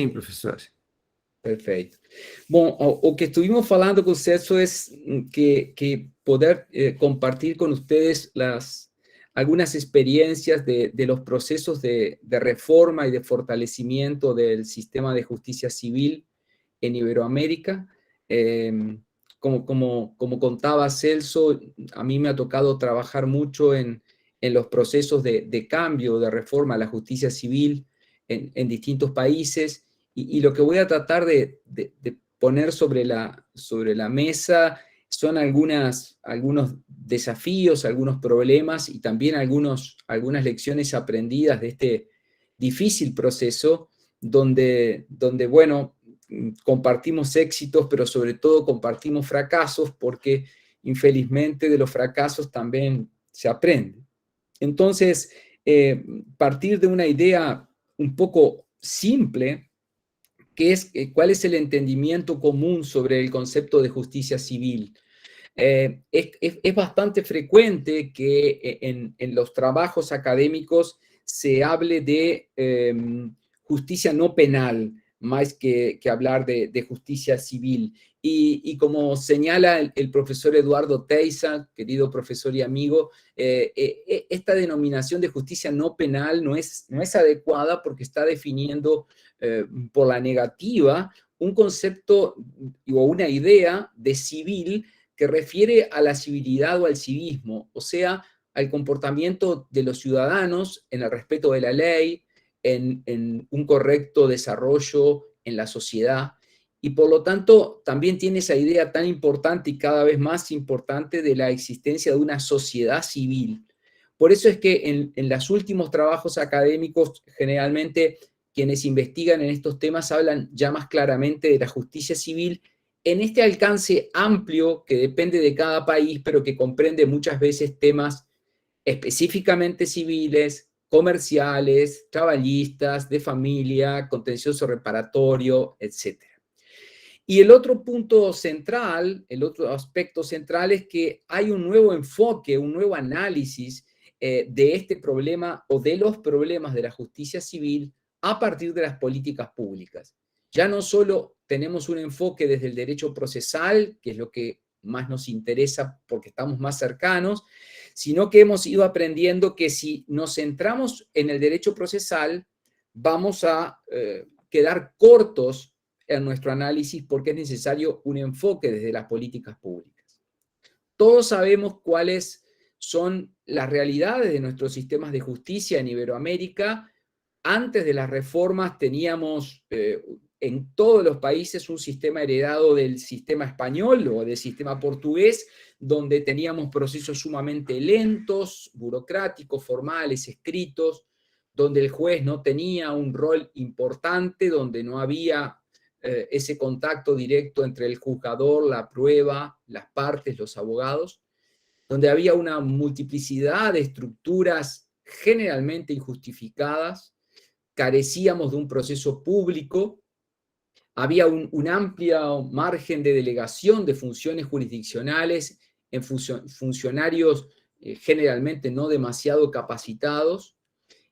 Sim, professor. Perfeito. Bom, o que estuvimos falando com o Celso é que poder compartir com ustedes algunas experiencias de los procesos de reforma y de fortalecimiento del sistema de justicia civil en Iberoamérica. Como contaba Celso, a mí me ha tocado trabajar mucho en los procesos de cambio, de reforma a la justicia civil en distintos países, y lo que voy a tratar de poner sobre la mesa son algunos desafíos, algunos problemas y también algunas lecciones aprendidas de este difícil proceso donde bueno, compartimos éxitos, pero sobre todo compartimos fracasos, porque infelizmente de los fracasos también se aprende. Entonces, partir de una idea un poco simple, que es cuál es el entendimiento común sobre el concepto de justicia civil. Es bastante frecuente que en los trabajos académicos se hable de justicia no penal, más que hablar de justicia civil. Y como señala el profesor Eduardo Teiza, querido profesor y amigo, esta denominación de justicia no penal no es adecuada porque está definiendo por la negativa un concepto o una idea de civil que refiere a la civilidad o al civismo, o sea, al comportamiento de los ciudadanos en el respeto de la ley, en un correcto desarrollo en la sociedad, y por lo tanto también tiene esa idea tan importante y cada vez más importante de la existencia de una sociedad civil. Por eso es que en los últimos trabajos académicos, generalmente quienes investigan en estos temas hablan ya más claramente de la justicia civil en este alcance amplio que depende de cada país, pero que comprende muchas veces temas específicamente civiles, comerciales, traballistas, de familia, contencioso reparatorio, etc. Y el otro punto central, el otro aspecto central es que hay un nuevo enfoque, un nuevo análisis de este problema o de los problemas de la justicia civil a partir de las políticas públicas. Ya no solo tenemos un enfoque desde el derecho procesal, que es lo que más nos interesa porque estamos más cercanos, sino que hemos ido aprendiendo que si nos centramos en el derecho procesal, vamos a quedar cortos en nuestro análisis porque es necesario un enfoque desde las políticas públicas. Todos sabemos cuáles son las realidades de nuestros sistemas de justicia en Iberoamérica. Antes de las reformas teníamos en todos los países un sistema heredado del sistema español o del sistema portugués, donde teníamos procesos sumamente lentos, burocráticos, formales, escritos, donde el juez no tenía un rol importante, donde no había ese contacto directo entre el juzgador, la prueba, las partes, los abogados, donde había una multiplicidad de estructuras generalmente injustificadas, carecíamos de un proceso público, había un amplio margen de delegación de funciones jurisdiccionales en funcionarios generalmente no demasiado capacitados,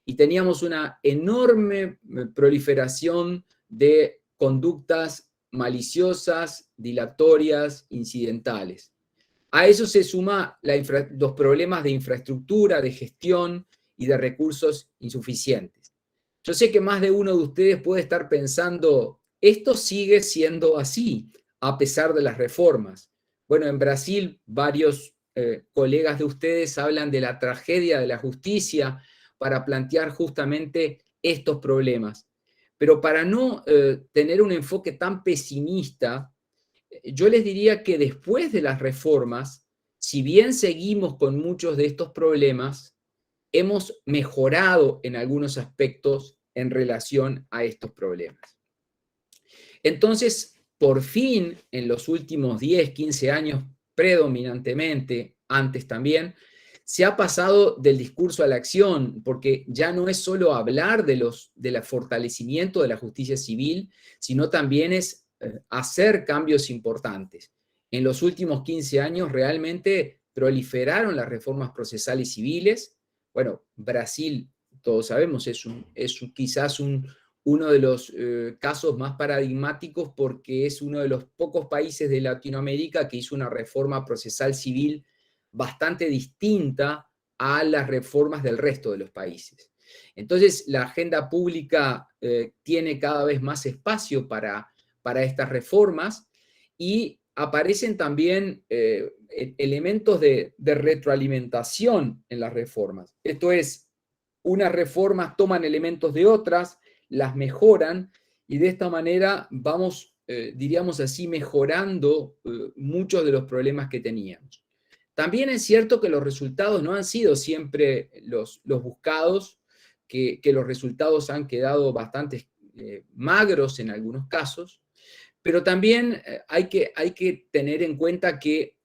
y teníamos una enorme proliferación de conductas maliciosas, dilatorias, incidentales. A eso se suma los problemas de infraestructura, de gestión y de recursos insuficientes. Yo sé que más de uno de ustedes puede estar pensando, esto sigue siendo así, a pesar de las reformas. Bueno, en Brasil varios colegas de ustedes hablan de la tragedia de la justicia para plantear justamente estos problemas. Pero para no tener un enfoque tan pesimista, yo les diría que después de las reformas, si bien seguimos con muchos de estos problemas, hemos mejorado en algunos aspectos en relación a estos problemas. Entonces, por fin, en los últimos 10, 15 años, predominantemente, antes también, se ha pasado del discurso a la acción, porque ya no es solo hablar del fortalecimiento de la justicia civil, sino también es hacer cambios importantes. En los últimos 15 años realmente proliferaron las reformas procesales civiles. Bueno, Brasil, todos sabemos, es quizás un uno de los casos más paradigmáticos porque es uno de los pocos países de Latinoamérica que hizo una reforma procesal civil bastante distinta a las reformas del resto de los países. Entonces, la agenda pública tiene cada vez más espacio para estas reformas y aparecen también elementos de retroalimentación en las reformas. Esto es, unas reformas toman elementos de otras, las mejoran y de esta manera vamos, diríamos así, mejorando muchos de los problemas que teníamos. También es cierto que los resultados no han sido siempre los buscados, que los resultados han quedado bastante magros en algunos casos, pero también hay que tener en cuenta que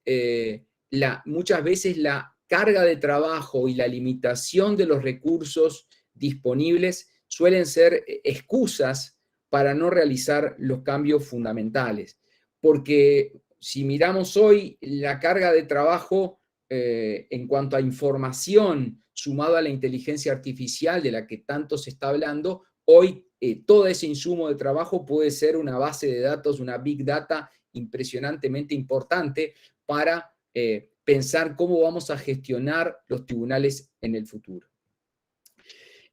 muchas veces la carga de trabajo y la limitación de los recursos disponibles suelen ser excusas para no realizar los cambios fundamentales. Porque si miramos hoy la carga de trabajo en cuanto a información sumado a la inteligencia artificial de la que tanto se está hablando, hoy todo ese insumo de trabajo puede ser una base de datos, una big data impresionantemente importante para pensar cómo vamos a gestionar los tribunales en el futuro.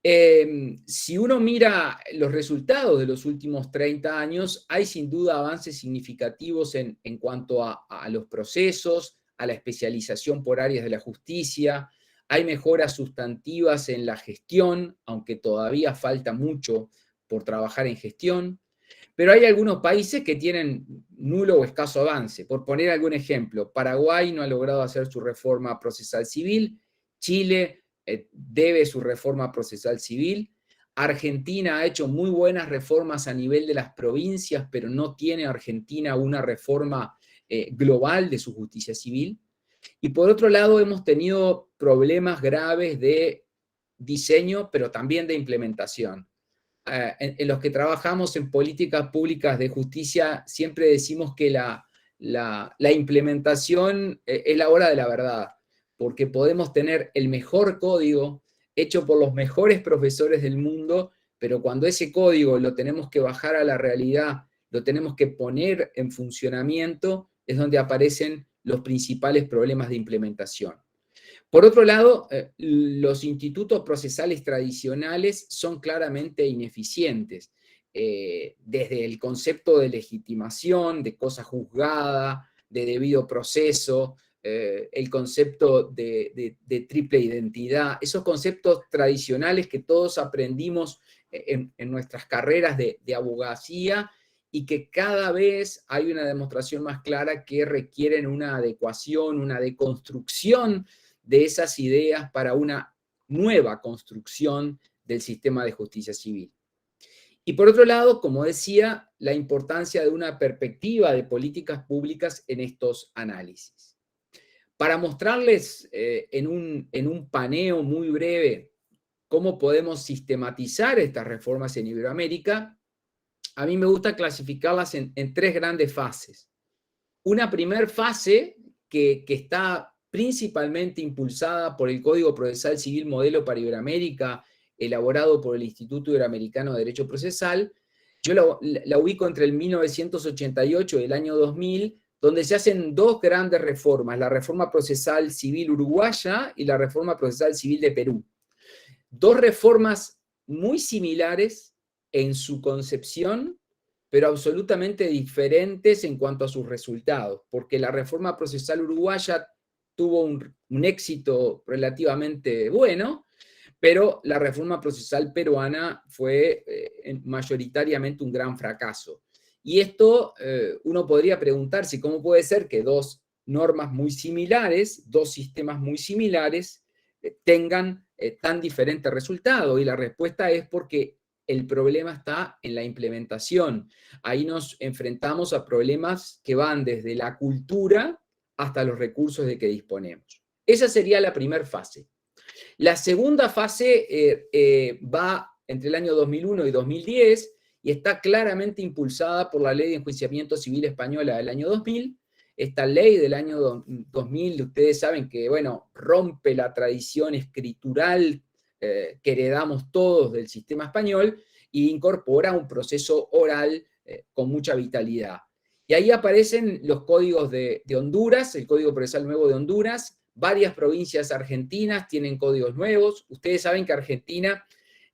Si uno mira los resultados de los últimos 30 años, hay sin duda avances significativos en cuanto a los procesos, a la especialización por áreas de la justicia, hay mejoras sustantivas en la gestión, aunque todavía falta mucho por trabajar en gestión, pero hay algunos países que tienen nulo o escaso avance. Por poner algún ejemplo, Paraguay no ha logrado hacer su reforma procesal civil, Chile debe su reforma procesal civil, Argentina ha hecho muy buenas reformas a nivel de las provincias, pero no tiene Argentina una reforma global de su justicia civil. Y por otro lado, hemos tenido problemas graves de diseño, pero también de implementación. En los que trabajamos en políticas públicas de justicia, siempre decimos que la implementación es la hora de la verdad, porque podemos tener el mejor código hecho por los mejores profesores del mundo, pero cuando ese código lo tenemos que bajar a la realidad, lo tenemos que poner en funcionamiento, es donde aparecen los principales problemas de implementación. Por otro lado, los institutos procesales tradicionales son claramente ineficientes, desde el concepto de legitimación, de cosa juzgada, de debido proceso, el concepto de triple identidad, esos conceptos tradicionales que todos aprendimos en nuestras carreras de abogacía y que cada vez hay una demostración más clara que requieren una adecuación, una deconstrucción de esas ideas para una nueva construcción del sistema de justicia civil. Y por otro lado, como decía, la importancia de una perspectiva de políticas públicas en estos análisis. Para mostrarles en un paneo muy breve cómo podemos sistematizar estas reformas en Iberoamérica, a mí me gusta clasificarlas en tres grandes fases. Una primera fase que está principalmente impulsada por el Código Procesal Civil Modelo para Iberoamérica, elaborado por el Instituto Iberoamericano de Derecho Procesal. Yo la ubico entre el 1988 y el año 2000, donde se hacen dos grandes reformas, la reforma procesal civil uruguaya y la reforma procesal civil de Perú. Dos reformas muy similares en su concepción, pero absolutamente diferentes en cuanto a sus resultados, porque la reforma procesal uruguaya tuvo un éxito relativamente bueno, pero la reforma procesal peruana fue mayoritariamente un gran fracaso. Y esto uno podría preguntarse cómo puede ser que dos normas muy similares, dos sistemas muy similares, tengan tan diferentes resultados. Y la respuesta es porque el problema está en la implementación. Ahí nos enfrentamos a problemas que van desde la cultura hasta los recursos de que disponemos. Esa sería la primera fase. La segunda fase va entre el año 2001 y 2010 y está claramente impulsada por la Ley de Enjuiciamiento Civil Española del año 2000. Esta ley del año 2000, ustedes saben que, bueno, rompe la tradición escritural que heredamos todos del sistema español e incorpora un proceso oral con mucha vitalidad. Y ahí aparecen los códigos de Honduras, el Código Procesal Nuevo de Honduras, varias provincias argentinas tienen códigos nuevos. Ustedes saben que Argentina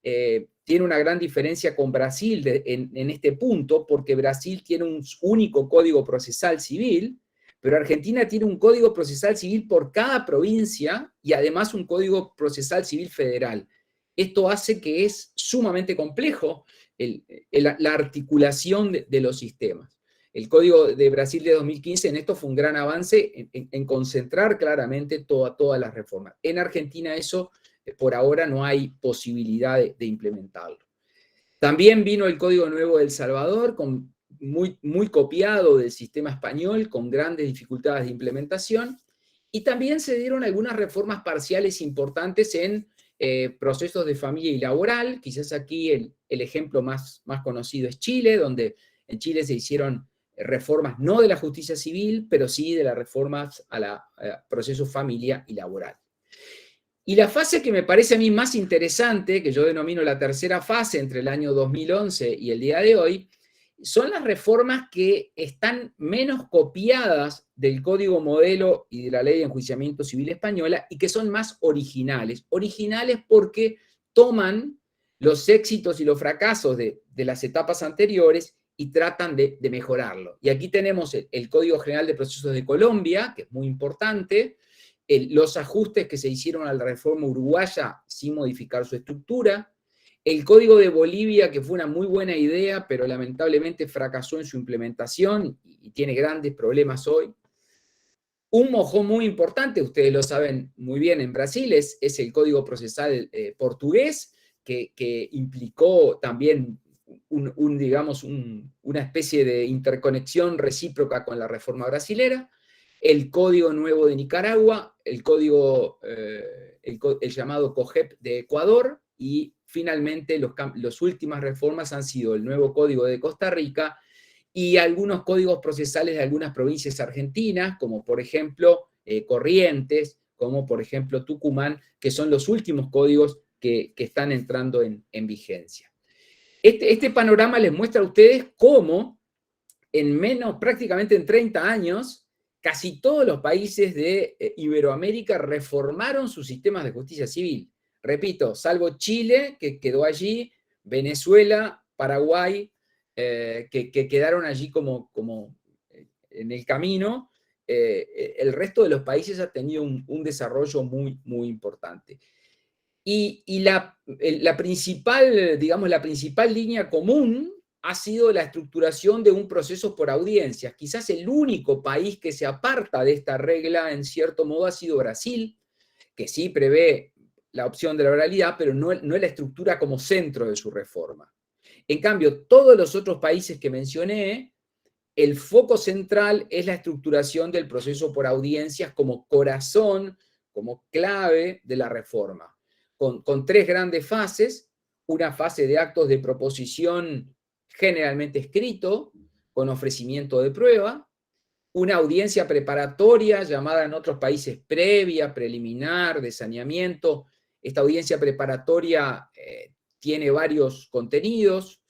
tiene una gran diferencia con Brasil en este punto, porque Brasil tiene un único código procesal civil, pero Argentina tiene un código procesal civil por cada provincia y además un código procesal civil federal. Esto hace que es sumamente complejo la articulación de los sistemas. El Código de Brasil de 2015 en esto fue un gran avance en concentrar claramente todas las reformas. En Argentina eso, por ahora, no hay posibilidad de implementarlo. También vino el Código Nuevo de El Salvador, muy copiado del sistema español, con grandes dificultades de implementación, y también se dieron algunas reformas parciales importantes en procesos de familia y laboral. Quizás aquí el ejemplo más conocido es Chile, donde en Chile se hicieron reformas no de la justicia civil, pero sí de las reformas a procesos familia y laboral. Y la fase que me parece a mí más interesante, que yo denomino la tercera fase entre el año 2011 y el día de hoy, son las reformas que están menos copiadas del Código Modelo y de la Ley de Enjuiciamiento Civil Española y que son más originales. Originales porque toman los éxitos y los fracasos de las etapas anteriores y tratan de mejorarlo. Y aquí tenemos el Código General de Procesos de Colombia, que es muy importante, los ajustes que se hicieron a la reforma uruguaya sin modificar su estructura, el Código de Bolivia, que fue una muy buena idea, pero lamentablemente fracasó en su implementación y tiene grandes problemas hoy. Un mojón muy importante, ustedes lo saben muy bien en Brasil, es el Código Procesal portugués, que implicó también digamos, una especie de interconexión recíproca con la reforma brasilera. El Código Nuevo de Nicaragua, el llamado COGEP de Ecuador, y finalmente las últimas reformas han sido el nuevo Código de Costa Rica y algunos códigos procesales de algunas provincias argentinas, como por ejemplo Corrientes, como por ejemplo Tucumán, que son los últimos códigos que están entrando en vigencia. Este panorama les muestra a ustedes cómo prácticamente en 30 años, casi todos los países de Iberoamérica reformaron sus sistemas de justicia civil. Repito, salvo Chile, que quedó allí, Venezuela, Paraguay, que quedaron allí como en el camino. El resto de los países ha tenido un desarrollo muy importante. Y la principal línea común ha sido la estructuración de un proceso por audiencias. Quizás el único país que se aparta de esta regla, en cierto modo, ha sido Brasil, que sí prevé la opción de la oralidad, pero no la estructura como centro de su reforma. En cambio, todos los otros países que mencioné, el foco central es la estructuración del proceso por audiencias como corazón, como clave de la reforma, con tres grandes fases: una fase de actos de proposición generalmente escrito, con ofrecimiento de prueba; una audiencia preparatoria, llamada en otros países previa, preliminar, de saneamiento. Esta audiencia preparatoria tiene varios contenidos: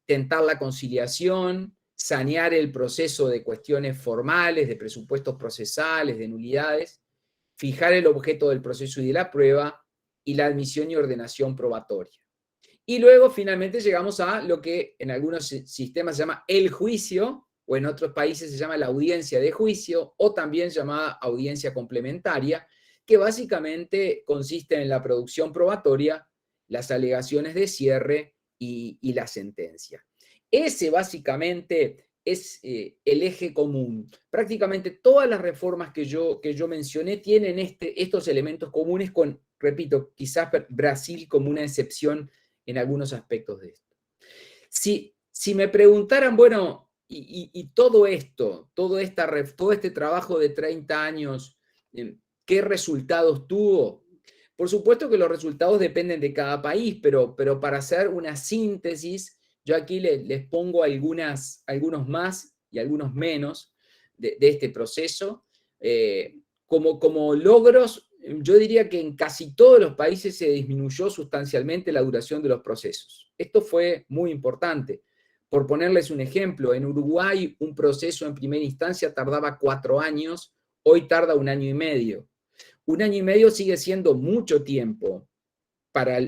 tentar la conciliación, sanear el proceso de cuestiones formales, de presupuestos procesales, de nulidades, fijar el objeto del proceso y de la prueba, y la admisión y ordenación probatoria. Y luego finalmente llegamos a lo que en algunos sistemas se llama el juicio, o en otros países se llama la audiencia de juicio, o también llamada audiencia complementaria, que básicamente consiste en la producción probatoria, las alegaciones de cierre y la sentencia. Ese básicamente es el eje común. Prácticamente todas las reformas que yo mencioné tienen estos elementos comunes, con, repito, quizás Brasil como una excepción en algunos aspectos de esto. Si me preguntaran, bueno, y todo este trabajo de 30 años, ¿qué resultados tuvo? Por supuesto que los resultados dependen de cada país, pero para hacer una síntesis, yo aquí les pongo algunos más y algunos menos de este proceso. Como logros, yo diría que en casi todos los países se disminuyó sustancialmente la duración de los procesos. Esto fue muy importante. Por ponerles un ejemplo, en Uruguay un proceso en primera instancia tardaba 4 años, hoy tarda 1 año y medio. 1 año y medio sigue siendo mucho tiempo para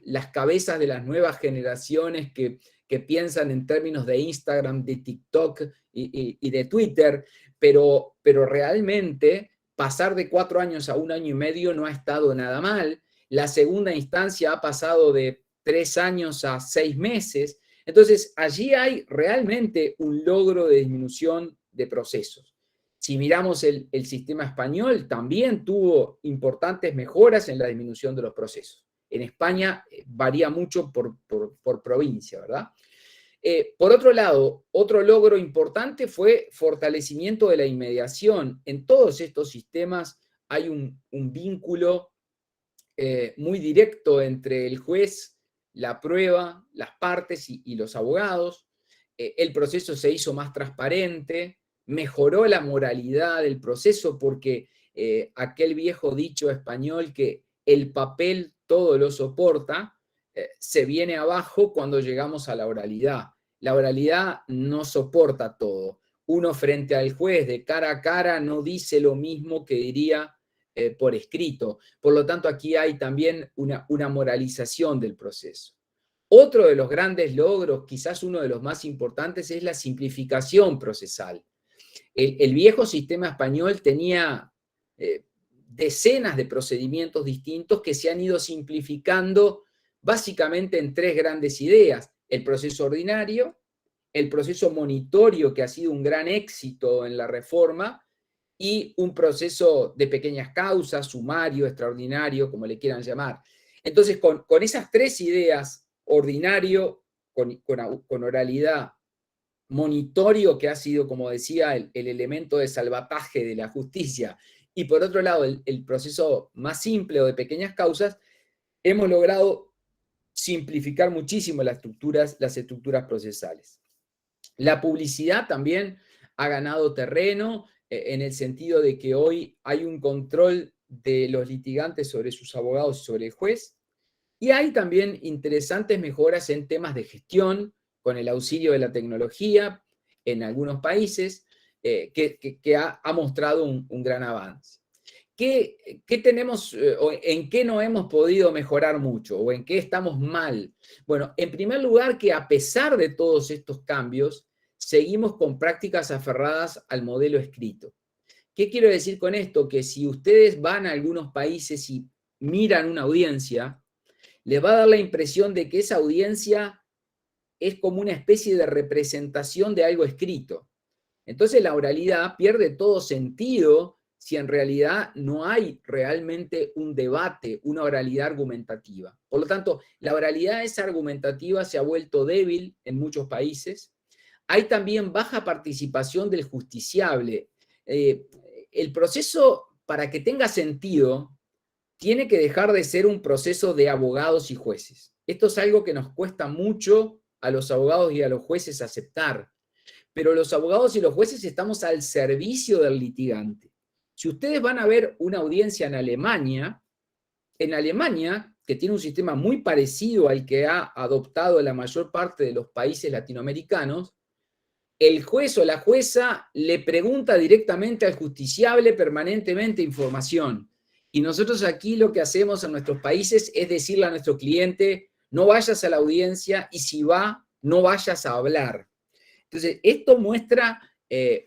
las cabezas de las nuevas generaciones que piensan en términos de Instagram, de TikTok y de Twitter, pero realmente pasar de 4 años a 1 año y medio no ha estado nada mal. La segunda instancia ha pasado de 3 años a 6 meses. Entonces, allí hay realmente un logro de disminución de procesos. Si miramos el sistema español, también tuvo importantes mejoras en la disminución de los procesos. En España varía mucho por provincia, ¿verdad? Por otro lado, otro logro importante fue fortalecimiento de la inmediación. En todos estos sistemas hay un vínculo muy directo entre el juez, la prueba, las partes y los abogados. El proceso se hizo más transparente, mejoró la moralidad del proceso porque aquel viejo dicho español que el papel todo lo soporta, se viene abajo cuando llegamos a la oralidad. La oralidad no soporta todo. Uno frente al juez de cara a cara no dice lo mismo que diría por escrito. Por lo tanto, aquí hay también una moralización del proceso. Otro de los grandes logros, quizás uno de los más importantes, es la simplificación procesal. El viejo sistema español tenía decenas de procedimientos distintos que se han ido simplificando básicamente en 3 grandes ideas: el proceso ordinario, el proceso monitorio, que ha sido un gran éxito en la reforma, y un proceso de pequeñas causas, sumario, extraordinario, como le quieran llamar. Entonces, con esas 3 ideas, ordinario, con oralidad, monitorio, que ha sido, como decía, el elemento de salvataje de la justicia, y por otro lado, el proceso más simple o de pequeñas causas, hemos logrado simplificar muchísimo las estructuras procesales. La publicidad también ha ganado terreno en el sentido de que hoy hay un control de los litigantes sobre sus abogados y sobre el juez. Y hay también interesantes mejoras en temas de gestión con el auxilio de la tecnología en algunos países que ha mostrado un gran avance. ¿Qué tenemos o en qué no hemos podido mejorar mucho o en qué estamos mal? Bueno, en primer lugar, que a pesar de todos estos cambios, seguimos con prácticas aferradas al modelo escrito. ¿Qué quiero decir con esto? Que si ustedes van a algunos países y miran una audiencia, les va a dar la impresión de que esa audiencia es como una especie de representación de algo escrito. Entonces la oralidad pierde todo sentido si en realidad no hay realmente un debate, una oralidad argumentativa. Por lo tanto, la oralidad esa argumentativa se ha vuelto débil en muchos países. Hay también baja participación del justiciable. El proceso, para que tenga sentido, tiene que dejar de ser un proceso de abogados y jueces. Esto es algo que nos cuesta mucho a los abogados y a los jueces aceptar, pero los abogados y los jueces estamos al servicio del litigante. Si ustedes van a ver una audiencia en Alemania, que tiene un sistema muy parecido al que ha adoptado la mayor parte de los países latinoamericanos, el juez o la jueza le pregunta directamente al justiciable permanentemente información. Y nosotros aquí lo que hacemos en nuestros países es decirle a nuestro cliente: no vayas a la audiencia, y si va, no vayas a hablar. Entonces, esto muestra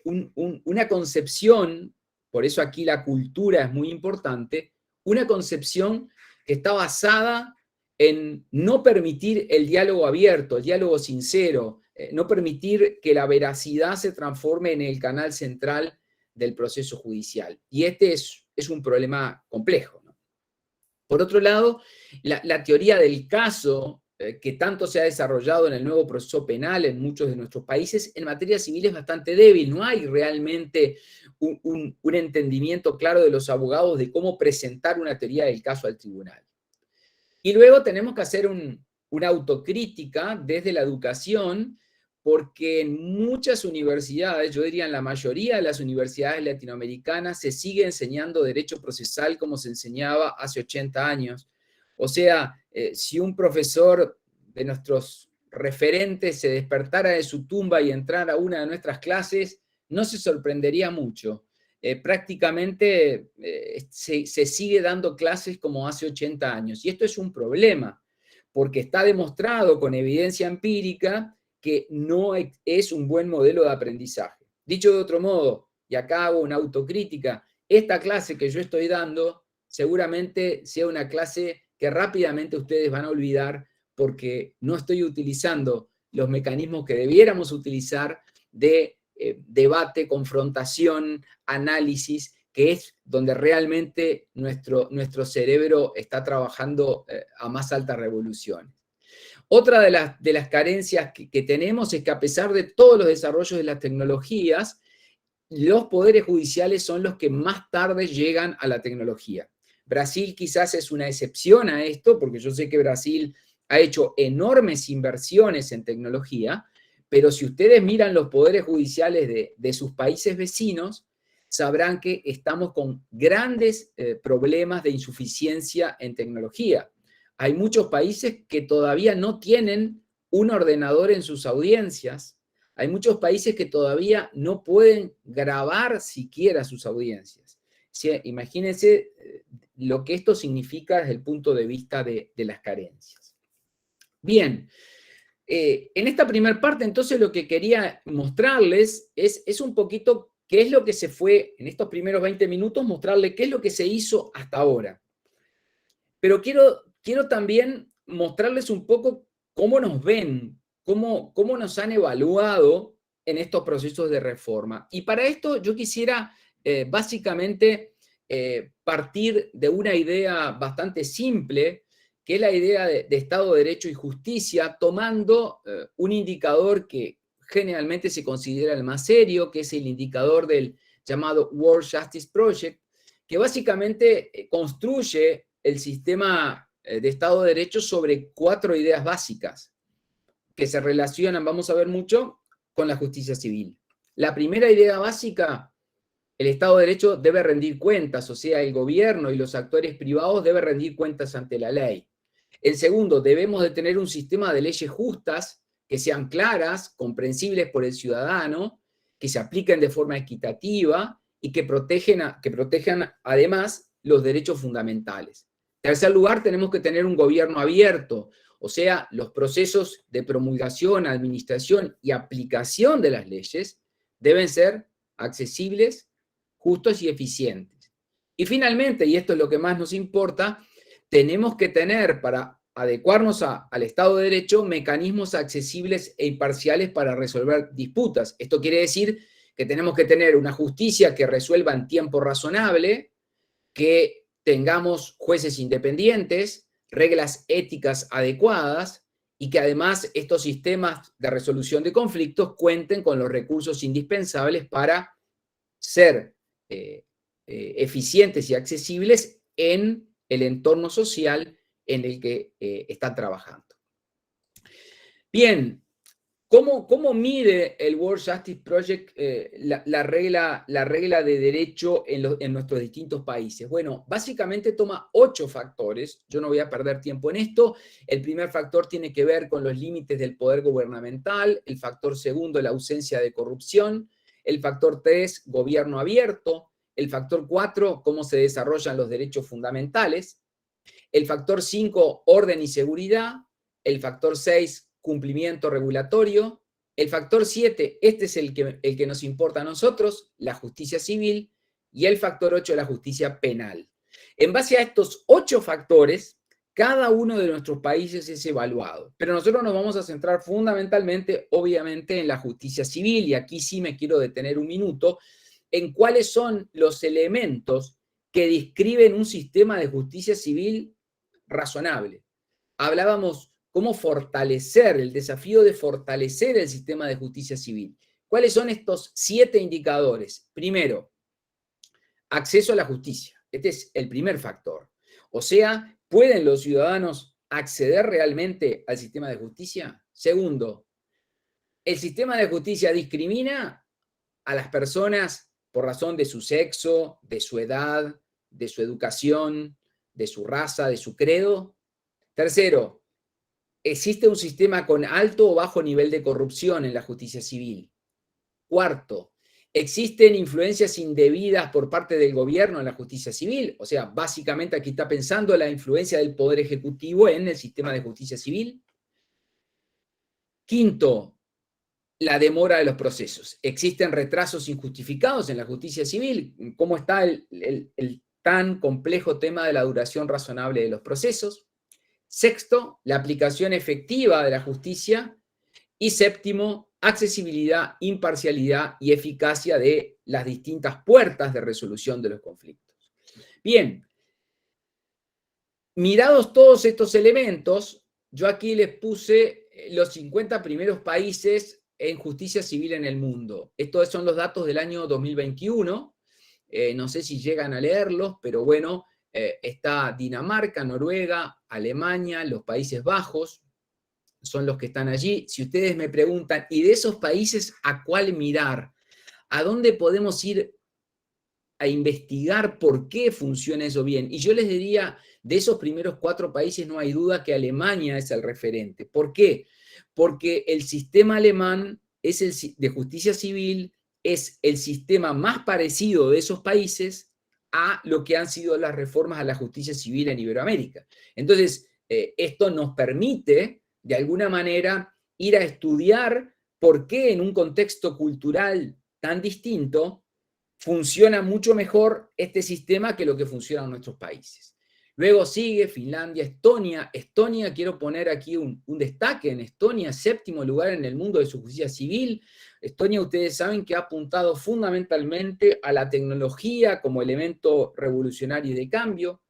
una concepción, por eso aquí la cultura es muy importante, una concepción que está basada en no permitir el diálogo abierto, el diálogo sincero, no permitir que la veracidad se transforme en el canal central del proceso judicial. Y este es un problema complejo, ¿no? Por otro lado, la teoría del caso, que tanto se ha desarrollado en el nuevo proceso penal en muchos de nuestros países, en materia civil es bastante débil. No hay realmente un entendimiento claro de los abogados de cómo presentar una teoría del caso al tribunal. Y luego tenemos que hacer una autocrítica desde la educación, porque en muchas universidades, yo diría en la mayoría de las universidades latinoamericanas, se sigue enseñando derecho procesal como se enseñaba hace 80 años. O sea, si un profesor de nuestros referentes se despertara de su tumba y entrara a una de nuestras clases, no se sorprendería mucho. Prácticamente se sigue dando clases como hace 80 años. Y esto es un problema, porque está demostrado con evidencia empírica que no es un buen modelo de aprendizaje. Dicho de otro modo, y acá hago una autocrítica, esta clase que yo estoy dando seguramente sea una clase que rápidamente ustedes van a olvidar porque no estoy utilizando los mecanismos que debiéramos utilizar de debate, confrontación, análisis, que es donde realmente nuestro cerebro está trabajando a más altas revoluciones. Otra de las carencias que tenemos es que a pesar de todos los desarrollos de las tecnologías, los poderes judiciales son los que más tarde llegan a la tecnología. Brasil quizás es una excepción a esto, porque yo sé que Brasil ha hecho enormes inversiones en tecnología, pero si ustedes miran los poderes judiciales de sus países vecinos, sabrán que estamos con grandes problemas de insuficiencia en tecnología. Hay muchos países que todavía no tienen un ordenador en sus audiencias. Hay muchos países que todavía no pueden grabar siquiera sus audiencias. ¿Sí? Imagínense lo que esto significa desde el punto de vista de las carencias. Bien, en esta primera parte entonces lo que quería mostrarles es un poquito qué es lo que se fue, en estos primeros 20 minutos, mostrarles qué es lo que se hizo hasta ahora. Pero quiero también mostrarles un poco cómo nos ven, cómo nos han evaluado en estos procesos de reforma. Y para esto yo quisiera básicamente partir de una idea bastante simple, que es la idea de Estado de Derecho y Justicia, tomando un indicador que generalmente se considera el más serio, que es el indicador del llamado World Justice Project, que básicamente construye el sistema de Estado de Derecho sobre 4 ideas básicas que se relacionan, vamos a ver mucho, con la justicia civil. La primera idea básica, el Estado de Derecho debe rendir cuentas, o sea, el gobierno y los actores privados deben rendir cuentas ante la ley. En segundo, debemos de tener un sistema de leyes justas que sean claras, comprensibles por el ciudadano, que se apliquen de forma equitativa y que protejan además los derechos fundamentales. En tercer lugar, tenemos que tener un gobierno abierto, o sea, los procesos de promulgación, administración y aplicación de las leyes deben ser accesibles, justos y eficientes. Y finalmente, y esto es lo que más nos importa, tenemos que tener para adecuarnos al Estado de Derecho mecanismos accesibles e imparciales para resolver disputas. Esto quiere decir que tenemos que tener una justicia que resuelva en tiempo razonable, que tengamos jueces independientes, reglas éticas adecuadas y que además estos sistemas de resolución de conflictos cuenten con los recursos indispensables para ser eficientes y accesibles en el entorno social en el que están trabajando. Bien, ¿cómo mide el World Justice Project la regla de derecho en nuestros distintos países? Bueno, básicamente toma 8 factores. Yo no voy a perder tiempo en esto. El primer factor tiene que ver con los límites del poder gubernamental. El factor segundo, la ausencia de corrupción. El factor 3, gobierno abierto. El factor 4, cómo se desarrollan los derechos fundamentales. El factor 5, orden y seguridad. El factor 6, cumplimiento regulatorio. El factor 7, este es el que nos importa a nosotros, la justicia civil. Y el factor 8, la justicia penal. En base a estos 8 factores, cada uno de nuestros países es evaluado. Pero nosotros nos vamos a centrar fundamentalmente, obviamente, en la justicia civil. Y aquí sí me quiero detener un minuto en cuáles son los elementos que describen un sistema de justicia civil razonable. Hablábamos cómo fortalecer, el desafío de fortalecer el sistema de justicia civil. ¿Cuáles son estos 7 indicadores? Primero, acceso a la justicia. Este es el primer factor. O sea, ¿pueden los ciudadanos acceder realmente al sistema de justicia? Segundo, el sistema de justicia discrimina a las personas por razón de su sexo, de su edad, de su educación, de su raza, de su credo. Tercero, existe un sistema con alto o bajo nivel de corrupción en la justicia civil. Cuarto, existen influencias indebidas por parte del gobierno en la justicia civil. O sea, básicamente aquí está pensando la influencia del Poder Ejecutivo en el sistema de justicia civil. Quinto, la demora de los procesos. Existen retrasos injustificados en la justicia civil. ¿Cómo está el tan complejo tema de la duración razonable de los procesos? Sexto, la aplicación efectiva de la justicia. Y séptimo, accesibilidad, imparcialidad y eficacia de las distintas puertas de resolución de los conflictos. Bien, mirados todos estos elementos, yo aquí les puse los 50 primeros países en justicia civil en el mundo. Estos son los datos del año 2021. No sé si llegan a leerlos, pero bueno, está Dinamarca, Noruega, Alemania, los Países Bajos, son los que están allí. Si ustedes me preguntan, ¿y de esos países a cuál mirar? ¿A dónde podemos ir a investigar por qué funciona eso bien? Y yo les diría, de esos primeros 4 países no hay duda que Alemania es el referente. ¿Por qué? Porque el sistema alemán de justicia civil es el sistema más parecido de esos países a lo que han sido las reformas a la justicia civil en Iberoamérica. Entonces, esto nos permite, de alguna manera, ir a estudiar por qué en un contexto cultural tan distinto funciona mucho mejor este sistema que lo que funciona en nuestros países. Luego sigue Finlandia, Estonia. Estonia, quiero poner aquí un destaque en Estonia, 7º lugar en el mundo de su justicia civil. Estonia, ustedes saben que ha apuntado fundamentalmente a la tecnología como elemento revolucionario de cambio.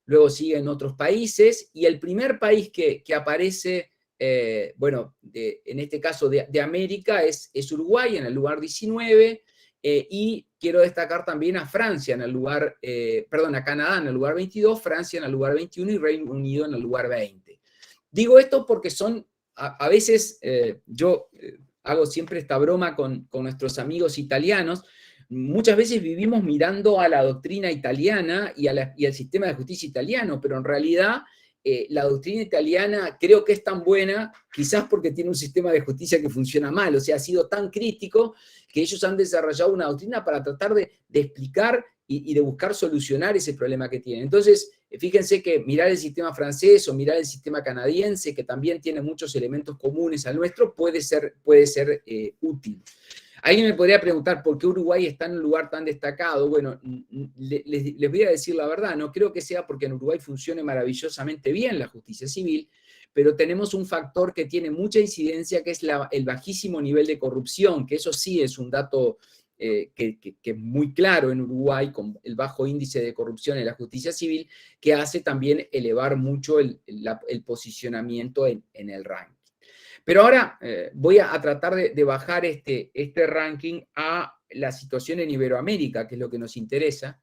Luego siguen otros países y el primer país que aparece, bueno, en este caso de América es Uruguay en el lugar 19. Y quiero destacar también a Francia en el lugar, perdón, a Canadá en el lugar 22, Francia en el lugar 21 y Reino Unido en el lugar 20. Digo esto porque son, a veces yo hago siempre esta broma con nuestros amigos italianos. Muchas veces vivimos mirando a la doctrina italiana y al sistema de justicia italiano, pero en realidad la doctrina italiana creo que es tan buena, quizás porque tiene un sistema de justicia que funciona mal, o sea, ha sido tan crítico que ellos han desarrollado una doctrina para tratar de explicar y de buscar solucionar ese problema que tienen. Entonces, fíjense que mirar el sistema francés o mirar el sistema canadiense, que también tiene muchos elementos comunes al nuestro, puede ser útil. Alguien me podría preguntar por qué Uruguay está en un lugar tan destacado. Bueno, les voy a decir la verdad, no creo que sea porque en Uruguay funcione maravillosamente bien la justicia civil, pero tenemos un factor que tiene mucha incidencia, que es el bajísimo nivel de corrupción, que eso sí es un dato que es muy claro en Uruguay, con el bajo índice de corrupción en la justicia civil, que hace también elevar mucho el posicionamiento en el ranking. Pero ahora voy a tratar de bajar este ranking a la situación en Iberoamérica, que es lo que nos interesa.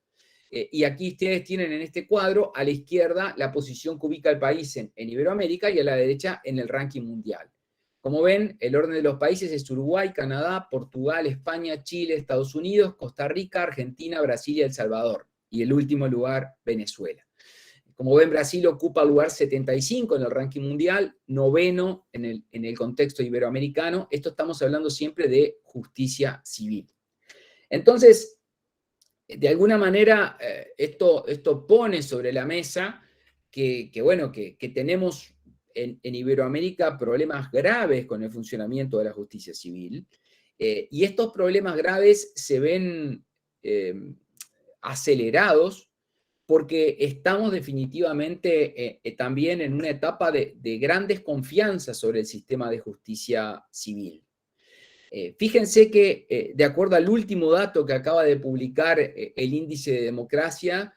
Y aquí ustedes tienen en este cuadro, a la izquierda, la posición que ubica el país en Iberoamérica y a la derecha en el ranking mundial. Como ven, el orden de los países es Uruguay, Canadá, Portugal, España, Chile, Estados Unidos, Costa Rica, Argentina, Brasil y El Salvador. Y el último lugar, Venezuela. Como ven, Brasil ocupa el lugar 75 en el ranking mundial, 9º en el contexto iberoamericano. Esto estamos hablando siempre de justicia civil. Entonces, de alguna manera, esto pone sobre la mesa que tenemos en Iberoamérica problemas graves con el funcionamiento de la justicia civil. Y estos problemas graves se ven acelerados porque estamos definitivamente también en una etapa de gran desconfianza sobre el sistema de justicia civil. Fíjense que, de acuerdo al último dato que acaba de publicar el índice de democracia,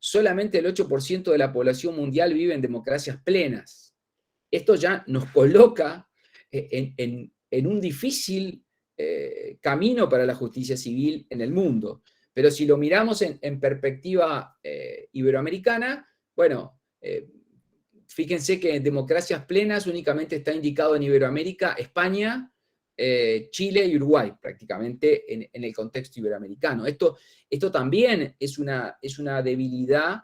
solamente el 8% de la población mundial vive en democracias plenas. Esto ya nos coloca en un difícil camino para la justicia civil en el mundo. Pero si lo miramos en perspectiva iberoamericana, bueno, fíjense que en democracias plenas únicamente está indicado en Iberoamérica, España, Chile y Uruguay, prácticamente en el contexto iberoamericano. Esto también es una debilidad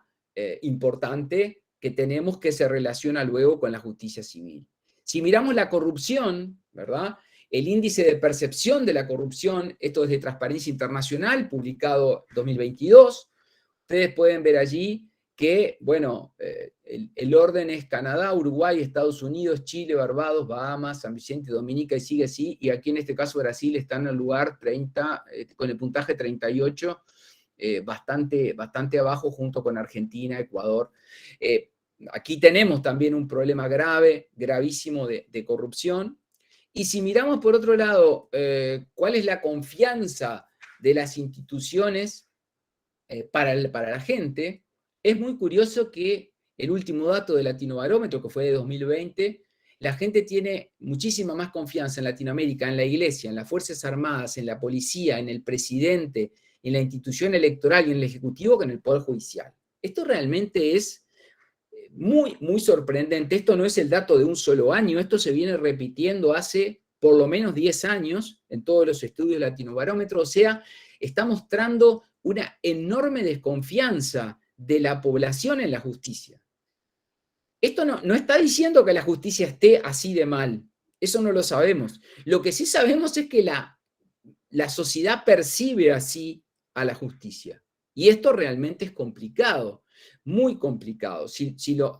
importante que tenemos, que se relaciona luego con la justicia civil. Si miramos la corrupción, ¿verdad? El índice de percepción de la corrupción, esto es de Transparencia Internacional, publicado 2022, ustedes pueden ver allí que, bueno, el orden es Canadá, Uruguay, Estados Unidos, Chile, Barbados, Bahamas, San Vicente, Dominica, y sigue así, y aquí en este caso Brasil está en el lugar 30, con el puntaje 38, bastante abajo, junto con Argentina, Ecuador. Aquí tenemos también un problema gravísimo de corrupción. Y si miramos por otro lado, ¿cuál es la confianza de las instituciones para la gente? Es muy curioso que el último dato de Latinobarómetro, que fue de 2020, la gente tiene muchísima más confianza en Latinoamérica, en la iglesia, en las Fuerzas Armadas, en la policía, en el presidente, en la institución electoral y en el Ejecutivo que en el Poder Judicial. Esto realmente es muy sorprendente. Esto no es el dato de un solo año, esto se viene repitiendo hace por lo menos 10 años en todos los estudios Latinobarómetro. O sea, está mostrando una enorme desconfianza de la población en la justicia. Esto no está diciendo que la justicia esté así de mal, eso no lo sabemos. Lo que sí sabemos es que la sociedad percibe así a la justicia. Y esto realmente es complicado, muy complicado.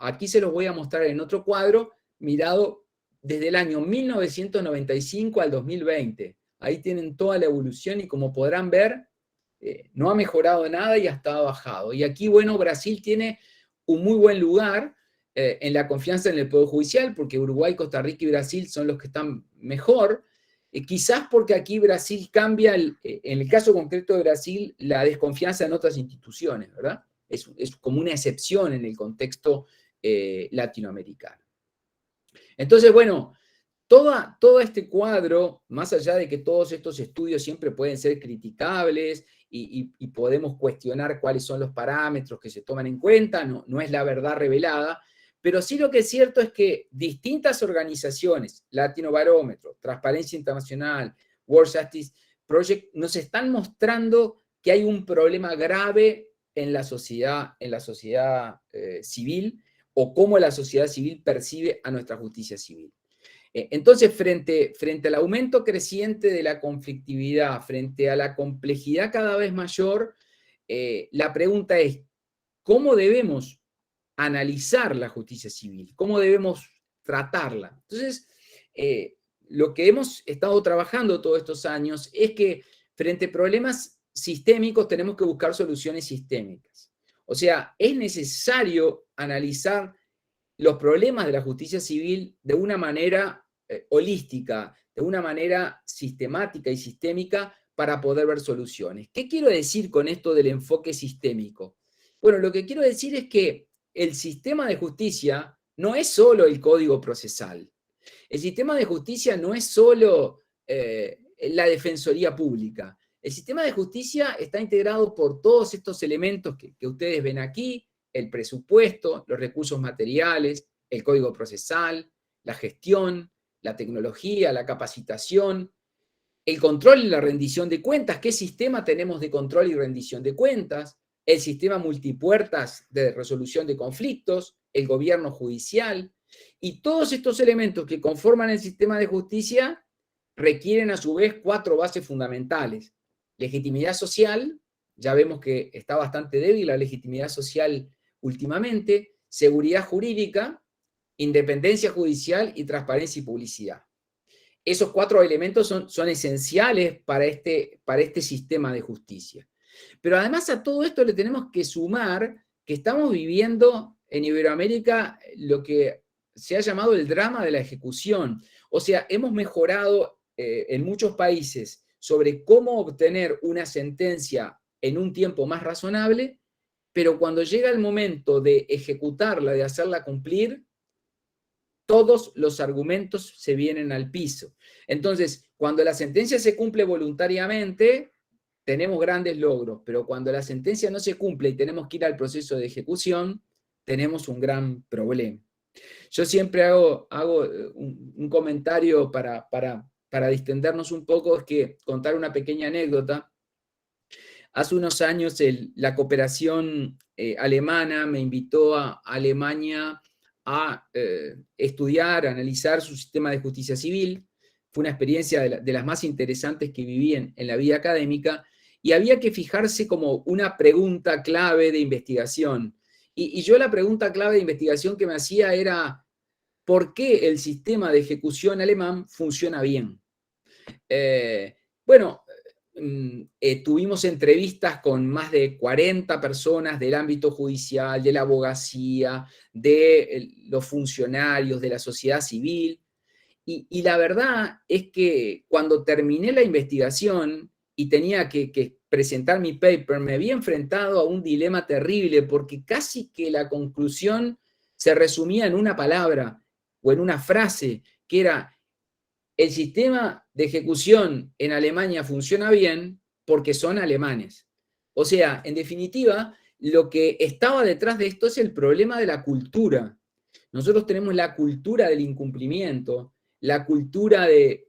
Aquí se los voy a mostrar en otro cuadro, mirado desde el año 1995 al 2020. Ahí tienen toda la evolución y, como podrán ver, no ha mejorado nada y hasta ha bajado. Y aquí, bueno, Brasil tiene un muy buen lugar en la confianza en el Poder Judicial, porque Uruguay, Costa Rica y Brasil son los que están mejor. Quizás porque aquí Brasil cambia, en el caso concreto de Brasil, la desconfianza en otras instituciones, ¿verdad? Es como una excepción en el contexto latinoamericano. Entonces, bueno, todo este cuadro, más allá de que todos estos estudios siempre pueden ser criticables y podemos cuestionar cuáles son los parámetros que se toman en cuenta, no es la verdad revelada, pero sí lo que es cierto es que distintas organizaciones, Latinobarómetro, Transparencia Internacional, World Justice Project, nos están mostrando que hay un problema grave en la sociedad civil, o cómo la sociedad civil percibe a nuestra justicia civil. Entonces, frente al aumento creciente de la conflictividad, frente a la complejidad cada vez mayor, la pregunta es, ¿cómo debemos analizar la justicia civil? ¿Cómo debemos tratarla? Entonces, lo que hemos estado trabajando todos estos años es que frente a problemas sistémicos tenemos que buscar soluciones sistémicas. O sea, es necesario analizar los problemas de la justicia civil de una manera holística, de una manera sistemática y sistémica, para poder ver soluciones. ¿Qué quiero decir con esto del enfoque sistémico? Bueno, lo que quiero decir es que el sistema de justicia no es solo el código procesal. El sistema de justicia no es solo la defensoría pública. El sistema de justicia está integrado por todos estos elementos que ustedes ven aquí: el presupuesto, los recursos materiales, el código procesal, la gestión, la tecnología, la capacitación, el control y la rendición de cuentas. ¿Qué sistema tenemos de control y rendición de cuentas? El sistema multipuertas de resolución de conflictos, el gobierno judicial. Y todos estos elementos que conforman el sistema de justicia requieren a su vez 4 bases fundamentales. Legitimidad social, ya vemos que está bastante débil la legitimidad social últimamente. Seguridad jurídica, independencia judicial y transparencia y publicidad. Esos 4 elementos son esenciales para este sistema de justicia. Pero además a todo esto le tenemos que sumar que estamos viviendo en Iberoamérica lo que se ha llamado el drama de la ejecución. O sea, hemos mejorado en muchos países sobre cómo obtener una sentencia en un tiempo más razonable, pero cuando llega el momento de ejecutarla, de hacerla cumplir, todos los argumentos se vienen al piso. Entonces, cuando la sentencia se cumple voluntariamente, tenemos grandes logros, pero cuando la sentencia no se cumple y tenemos que ir al proceso de ejecución, tenemos un gran problema. Yo siempre hago un comentario para distendernos un poco, es que contar una pequeña anécdota. Hace unos años la cooperación alemana me invitó a Alemania a estudiar, a analizar su sistema de justicia civil. Fue una experiencia de las más interesantes que viví en la vida académica, y había que fijarse como una pregunta clave de investigación. Y yo la pregunta clave de investigación que me hacía era: ¿por qué el sistema de ejecución alemán funciona bien? Bueno, tuvimos entrevistas con más de 40 personas del ámbito judicial, de la abogacía, de los funcionarios, de la sociedad civil, y la verdad es que cuando terminé la investigación y tenía que presentar mi paper, me había enfrentado a un dilema terrible, porque casi que la conclusión se resumía en una palabra o en una frase, que era: el sistema de ejecución en Alemania funciona bien porque son alemanes. O sea, en definitiva, lo que estaba detrás de esto es el problema de la cultura. Nosotros tenemos la cultura del incumplimiento, la cultura de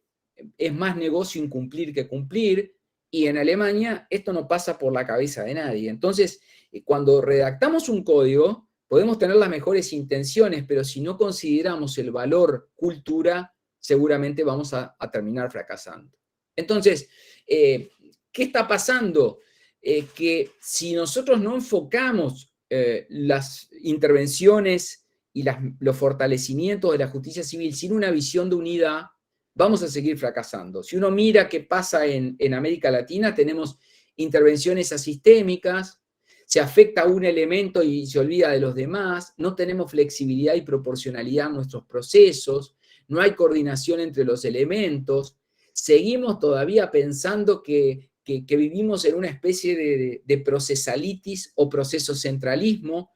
es más negocio incumplir que cumplir, y en Alemania esto no pasa por la cabeza de nadie. Entonces, cuando redactamos un código, podemos tener las mejores intenciones, pero si no consideramos el valor cultura, seguramente vamos a terminar fracasando. Entonces, ¿qué está pasando? Que si nosotros no enfocamos las intervenciones y los fortalecimientos de la justicia civil sin una visión de unidad, vamos a seguir fracasando. Si uno mira qué pasa en América Latina, tenemos intervenciones asistémicas, se afecta a un elemento y se olvida de los demás, no tenemos flexibilidad y proporcionalidad en nuestros procesos, no hay coordinación entre los elementos, seguimos todavía pensando que vivimos en una especie de procesalitis o proceso-centralismo.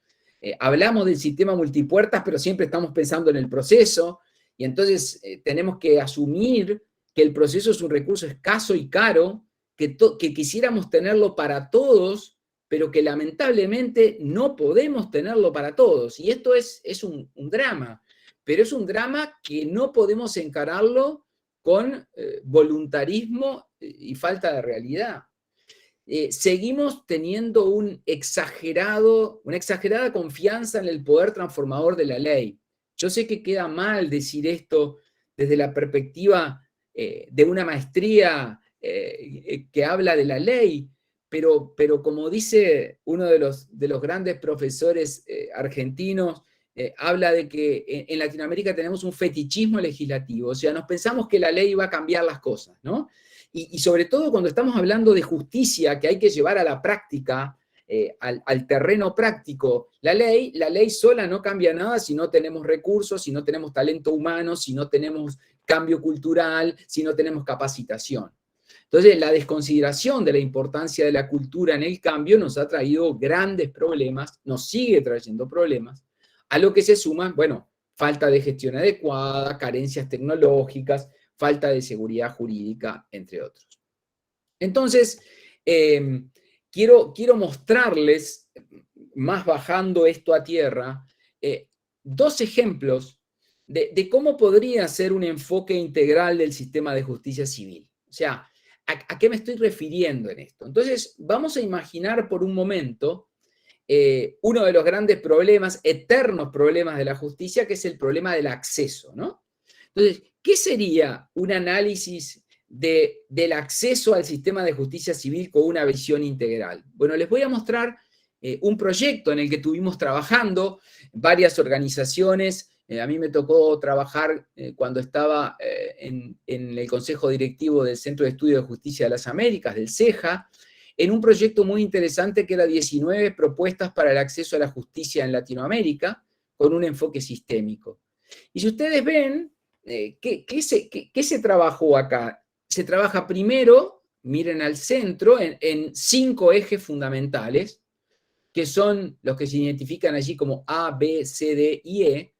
Hablamos del sistema multipuertas, pero siempre estamos pensando en el proceso, y entonces tenemos que asumir que el proceso es un recurso escaso y caro, que quisiéramos tenerlo para todos, pero que lamentablemente no podemos tenerlo para todos. Y esto es un drama, pero es un drama que no podemos encararlo con voluntarismo y falta de realidad. Seguimos teniendo una exagerada confianza en el poder transformador de la ley. Yo sé que queda mal decir esto desde la perspectiva de una maestría que habla de la ley, pero como dice uno de los grandes profesores argentinos, habla de que en Latinoamérica tenemos un fetichismo legislativo, o sea, nos pensamos que la ley va a cambiar las cosas, ¿no? Y sobre todo cuando estamos hablando de justicia que hay que llevar a la práctica, al terreno práctico, la ley sola no cambia nada si no tenemos recursos, si no tenemos talento humano, si no tenemos cambio cultural, si no tenemos capacitación. Entonces, la desconsideración de la importancia de la cultura en el cambio nos ha traído grandes problemas, nos sigue trayendo problemas, a lo que se suman, bueno, falta de gestión adecuada, carencias tecnológicas, falta de seguridad jurídica, entre otros. Entonces, quiero mostrarles, más bajando esto a tierra, dos ejemplos de cómo podría ser un enfoque integral del sistema de justicia civil. O sea, ¿a qué me estoy refiriendo en esto? Entonces, vamos a imaginar por un momento uno de los grandes problemas, eternos problemas de la justicia, que es el problema del acceso, ¿no? Entonces, ¿qué sería un análisis del acceso al sistema de justicia civil con una visión integral? Bueno, les voy a mostrar un proyecto en el que estuvimos trabajando varias organizaciones. A mí me tocó trabajar cuando estaba en el Consejo Directivo del Centro de Estudio de Justicia de las Américas, del CEJA, en un proyecto muy interesante que era 19 propuestas para el acceso a la justicia en Latinoamérica, con un enfoque sistémico. Y si ustedes ven, ¿qué se trabajó acá? Se trabaja primero, miren al centro, en 5 ejes fundamentales, que son los que se identifican allí como A, B, C, D y E.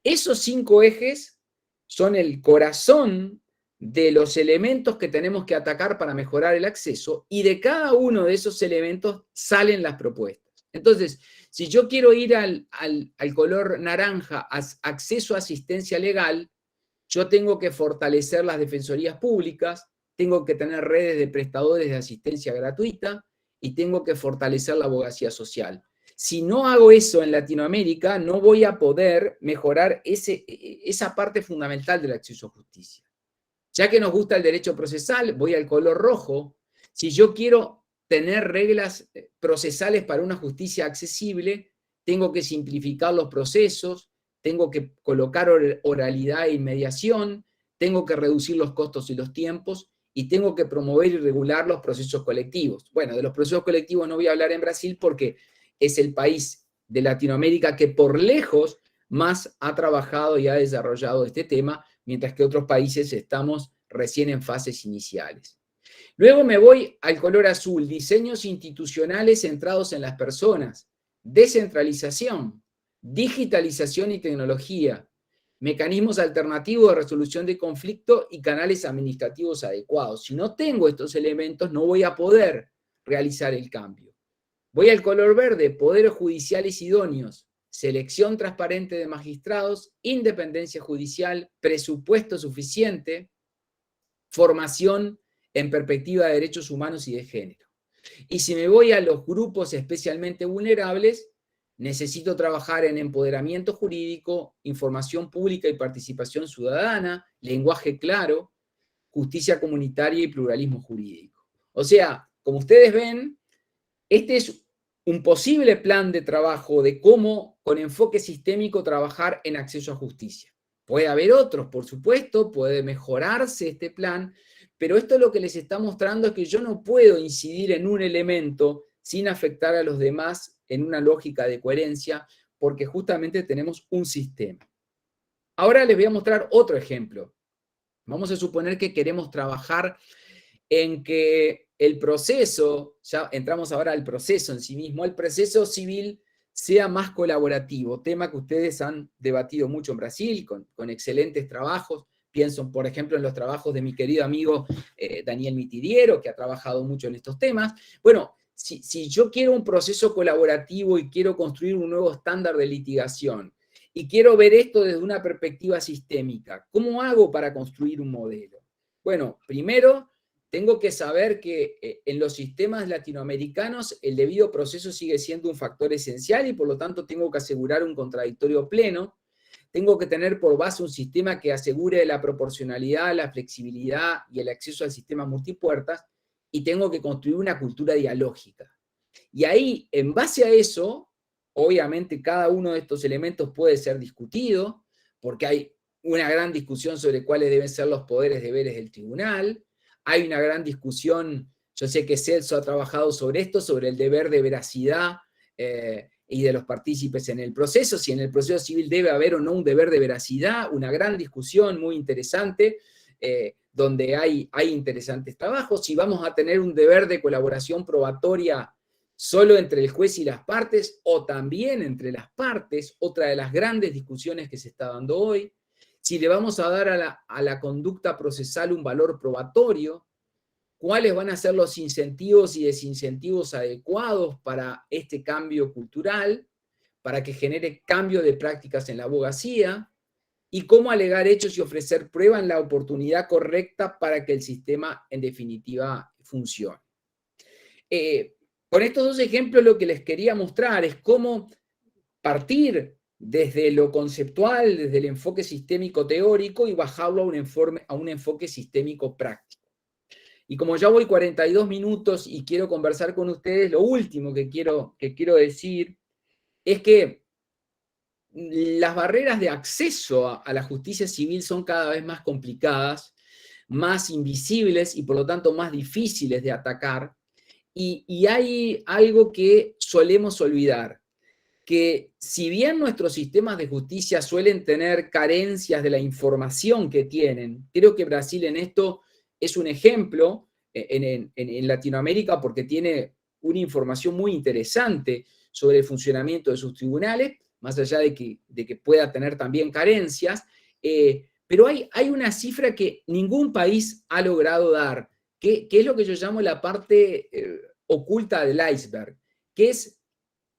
Esos 5 ejes son el corazón de los elementos que tenemos que atacar para mejorar el acceso, y de cada uno de esos elementos salen las propuestas. Entonces, si yo quiero ir al color naranja, acceso a asistencia legal, yo tengo que fortalecer las defensorías públicas, tengo que tener redes de prestadores de asistencia gratuita y tengo que fortalecer la abogacía social. Si no hago eso en Latinoamérica, no voy a poder mejorar esa parte fundamental del acceso a justicia. Ya que nos gusta el derecho procesal, voy al color rojo. Si yo quiero tener reglas procesales para una justicia accesible, tengo que simplificar los procesos, tengo que colocar oralidad e inmediación, tengo que reducir los costos y los tiempos y tengo que promover y regular los procesos colectivos. Bueno, de los procesos colectivos no voy a hablar en Brasil porque es el país de Latinoamérica que por lejos más ha trabajado y ha desarrollado este tema, mientras que otros países estamos recién en fases iniciales. Luego me voy al color azul, diseños institucionales centrados en las personas, descentralización, digitalización y tecnología, mecanismos alternativos de resolución de conflicto y canales administrativos adecuados. Si no tengo estos elementos, no voy a poder realizar el cambio. Voy al color verde, poderes judiciales idóneos, selección transparente de magistrados, independencia judicial, presupuesto suficiente, formación en perspectiva de derechos humanos y de género. Y si me voy a los grupos especialmente vulnerables, necesito trabajar en empoderamiento jurídico, información pública y participación ciudadana, lenguaje claro, justicia comunitaria y pluralismo jurídico. O sea, como ustedes ven, este es un posible plan de trabajo de cómo, con enfoque sistémico, trabajar en acceso a justicia. Puede haber otros, por supuesto, puede mejorarse este plan, pero esto lo que les está mostrando es que yo no puedo incidir en un elemento sin afectar a los demás en una lógica de coherencia, porque justamente tenemos un sistema. Ahora les voy a mostrar otro ejemplo. Vamos a suponer que queremos trabajar en que el proceso, ya entramos ahora al proceso en sí mismo, el proceso civil sea más colaborativo, tema que ustedes han debatido mucho en Brasil, con excelentes trabajos. Pienso, por ejemplo, en los trabajos de mi querido amigo Daniel Mitidiero, que ha trabajado mucho en estos temas. Bueno, si yo quiero un proceso colaborativo y quiero construir un nuevo estándar de litigación, y quiero ver esto desde una perspectiva sistémica, ¿cómo hago para construir un modelo? Bueno, primero tengo que saber que en los sistemas latinoamericanos el debido proceso sigue siendo un factor esencial y por lo tanto tengo que asegurar un contradictorio pleno. Tengo que tener por base un sistema que asegure la proporcionalidad, la flexibilidad y el acceso al sistema multipuertas y tengo que construir una cultura dialógica. Y ahí, en base a eso, obviamente cada uno de estos elementos puede ser discutido porque hay una gran discusión sobre cuáles deben ser los poderes deberes del tribunal. Hay una gran discusión, yo sé que Celso ha trabajado sobre esto, sobre el deber de veracidad y de los partícipes en el proceso, si en el proceso civil debe haber o no un deber de veracidad, una gran discusión muy interesante, donde hay interesantes trabajos, si vamos a tener un deber de colaboración probatoria solo entre el juez y las partes, o también entre las partes, otra de las grandes discusiones que se está dando hoy, si le vamos a dar a la conducta procesal un valor probatorio, cuáles van a ser los incentivos y desincentivos adecuados para este cambio cultural, para que genere cambio de prácticas en la abogacía, y cómo alegar hechos y ofrecer prueba en la oportunidad correcta para que el sistema, en definitiva, funcione. Con estos dos ejemplos lo que les quería mostrar es cómo partir desde lo conceptual, desde el enfoque sistémico teórico y bajarlo a un enfoque sistémico práctico. Y como ya voy 42 minutos y quiero conversar con ustedes, lo último que quiero decir es que las barreras de acceso a la justicia civil son cada vez más complicadas, más invisibles y por lo tanto más difíciles de atacar. Y hay algo que solemos olvidar, que si bien nuestros sistemas de justicia suelen tener carencias de la información que tienen, creo que Brasil en esto es un ejemplo en Latinoamérica porque tiene una información muy interesante sobre el funcionamiento de sus tribunales, más allá de que pueda tener también carencias, pero hay una cifra que ningún país ha logrado dar, que es lo que yo llamo la parte oculta del iceberg, que es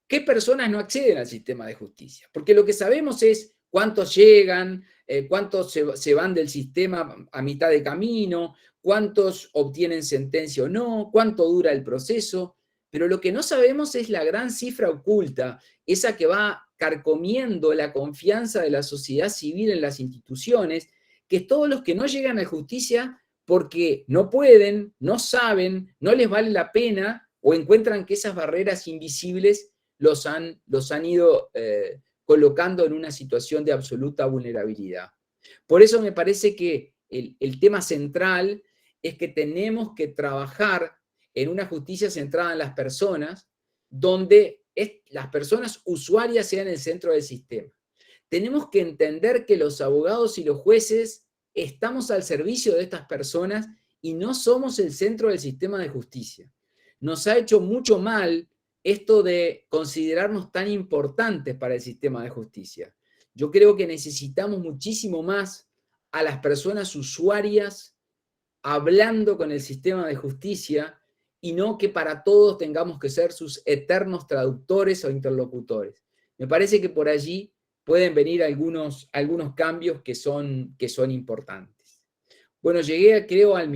¿qué personas no acceden al sistema de justicia? Porque lo que sabemos es cuántos llegan, cuántos se van del sistema a mitad de camino, cuántos obtienen sentencia o no, cuánto dura el proceso, pero lo que no sabemos es la gran cifra oculta, esa que va carcomiendo la confianza de la sociedad civil en las instituciones, que es todos los que no llegan a justicia porque no pueden, no saben, no les vale la pena o encuentran que esas barreras invisibles los han ido colocando en una situación de absoluta vulnerabilidad. Por eso me parece que el tema central es que tenemos que trabajar en una justicia centrada en las personas, donde las personas usuarias sean el centro del sistema. Tenemos que entender que los abogados y los jueces estamos al servicio de estas personas y no somos el centro del sistema de justicia. Nos ha hecho mucho mal esto de considerarnos tan importantes para el sistema de justicia. Yo creo que necesitamos muchísimo más a las personas usuarias hablando con el sistema de justicia y no que para todos tengamos que ser sus eternos traductores o interlocutores. Me parece que por allí pueden venir algunos cambios que son importantes. Bueno, llegué, creo, al minuto